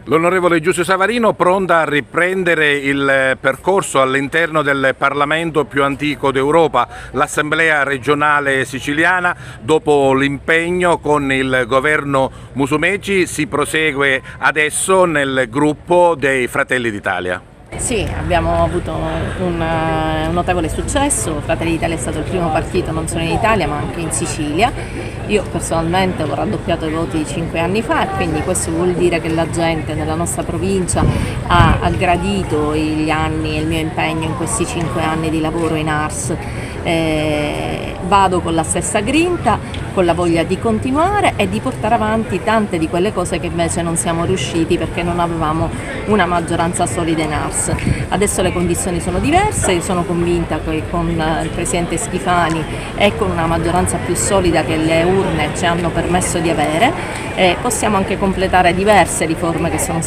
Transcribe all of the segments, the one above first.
L'onorevole Giussi Savarino pronta a riprendere il percorso all'interno del Parlamento più antico d'Europa, l'Assemblea regionale siciliana. Dopo l'impegno con il governo Musumeci si prosegue adesso nel gruppo dei Fratelli d'Italia. Sì, abbiamo avuto un notevole successo. Fratelli d'Italia è stato il primo partito non solo in Italia ma anche in Sicilia. Io personalmente ho raddoppiato i voti 5 anni fa e quindi questo vuol dire che la gente nella nostra provincia ha gradito gli anni e il mio impegno in questi 5 anni di lavoro in ARS. Vado con la stessa grinta, con la voglia di continuare e di portare avanti tante di quelle cose che invece non siamo riusciti perché non avevamo una maggioranza solida in ARS. Adesso le condizioni sono diverse, io sono convinta che con il Presidente Schifani e con una maggioranza più solida che le urne ci hanno permesso di avere, possiamo anche completare diverse riforme che sono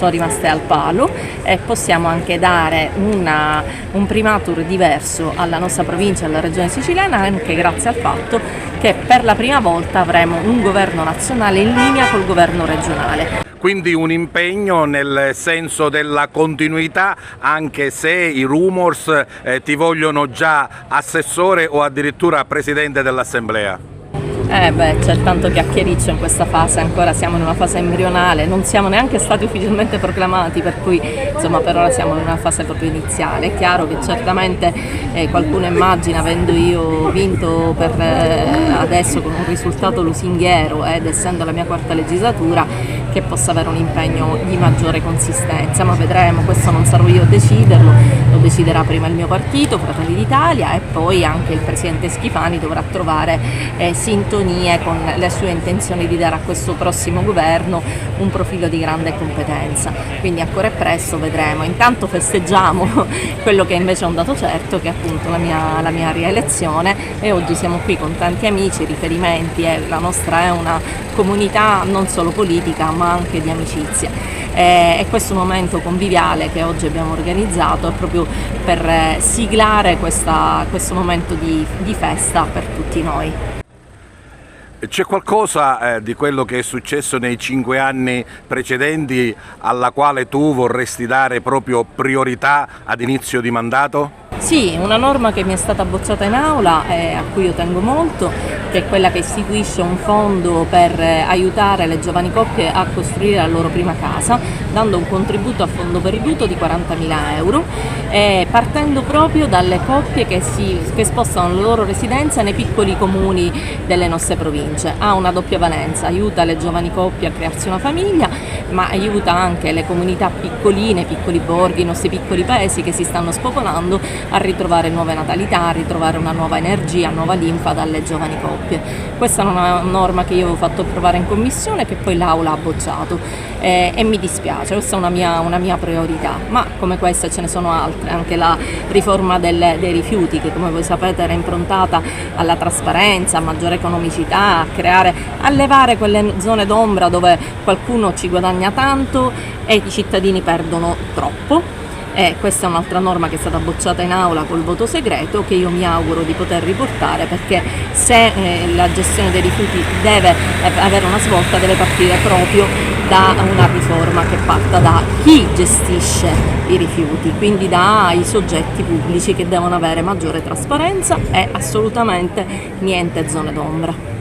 rimaste al palo e possiamo anche dare un primatur diverso alla nostra provincia e alla regione siciliana anche grazie al fatto che per la prima volta avremo un governo nazionale in linea col governo regionale. Quindi un impegno nel senso della continuità, anche se i rumors ti vogliono già assessore o addirittura presidente dell'Assemblea. C'è tanto chiacchiericcio in questa fase, ancora siamo in una fase embrionale, non siamo neanche stati ufficialmente proclamati, per cui insomma per ora siamo in una fase proprio iniziale. È chiaro che certamente qualcuno immagina, avendo io vinto per adesso con un risultato lusinghiero ed essendo la mia quarta legislatura, che possa avere un impegno di maggiore consistenza, ma vedremo, questo non sarò io a deciderlo, lo deciderà prima il mio partito, Fratelli d'Italia, e poi anche il Presidente Schifani dovrà trovare sintonie con le sue intenzioni di dare a questo prossimo governo un profilo di grande competenza. Quindi ancora è presto, vedremo. Intanto festeggiamo quello che invece è un dato certo, che è appunto la mia rielezione, e oggi siamo qui con tanti amici, riferimenti, e la nostra è una comunità non solo politica ma anche di amicizia. E questo momento conviviale che oggi abbiamo organizzato è proprio per siglare questo momento di festa per tutti noi. C'è qualcosa di quello che è successo nei 5 anni precedenti alla quale tu vorresti dare proprio priorità ad inizio di mandato? Sì, una norma che mi è stata bocciata in aula e a cui io tengo molto, che è quella che istituisce un fondo per aiutare le giovani coppie a costruire la loro prima casa, dando un contributo a fondo perduto di 40.000 euro, partendo proprio dalle coppie che spostano la loro residenza nei piccoli comuni delle nostre province. Ha una doppia valenza: aiuta le giovani coppie a crearsi una famiglia, ma aiuta anche le comunità piccoline, i piccoli borghi, i nostri piccoli paesi che si stanno spopolando a ritrovare nuove natalità, a ritrovare una nuova energia, nuova linfa dalle giovani coppie. Questa è una norma che io avevo fatto approvare in commissione, che poi l'Aula ha bocciato, e mi dispiace, questa è una mia priorità, ma come questa ce ne sono altre. Anche la riforma dei rifiuti, che come voi sapete era improntata alla trasparenza, a maggiore economicità, a levare quelle zone d'ombra dove qualcuno ci guadagna tanto e i cittadini perdono troppo. Questa è un'altra norma che è stata bocciata in aula col voto segreto, che io mi auguro di poter riportare, perché se la gestione dei rifiuti deve avere una svolta, deve partire proprio da una riforma che parta da chi gestisce i rifiuti, quindi dai soggetti pubblici, che devono avere maggiore trasparenza e assolutamente niente zone d'ombra.